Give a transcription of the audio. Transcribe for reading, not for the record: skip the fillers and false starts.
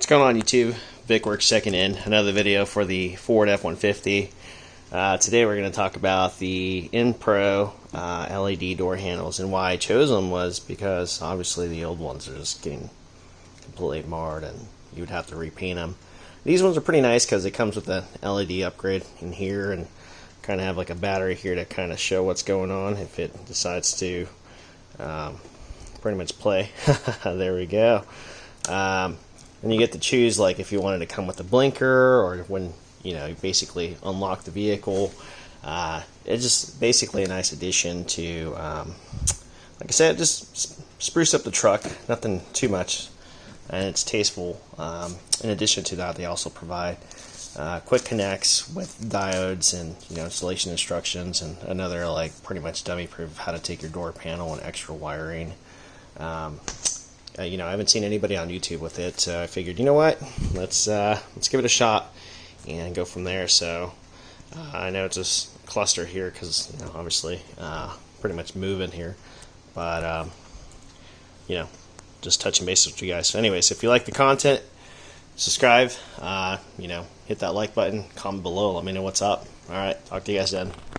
What's going on YouTube? Vik-Werks checking in. Another video for the Ford F-150. Today we're going to talk about the N-Pro LED door handles, and why I chose them was because obviously the old ones are just getting completely marred and you would have to repaint them. These ones are pretty nice because it comes with a LED upgrade in here and kind of have like a battery here to kind of show what's going on if it decides to pretty much play. There we go. And you get to choose, like, if you wanted to come with a blinker or when you basically unlock the vehicle. It's just basically a nice addition to, like I said, just spruce up the truck. Nothing too much, and it's tasteful. In addition to that, they also provide quick connects with diodes and installation instructions, and another like pretty much dummy proof how to take your door panel and extra wiring. I haven't seen anybody on YouTube with it, so I figured, you know what, let's give it a shot and go from there. So I know it's a cluster here because obviously pretty much moving here, but just touching base with you guys. So anyways, if you like the content, subscribe, hit that like button, comment below, let me know what's up. All right, talk to you guys then.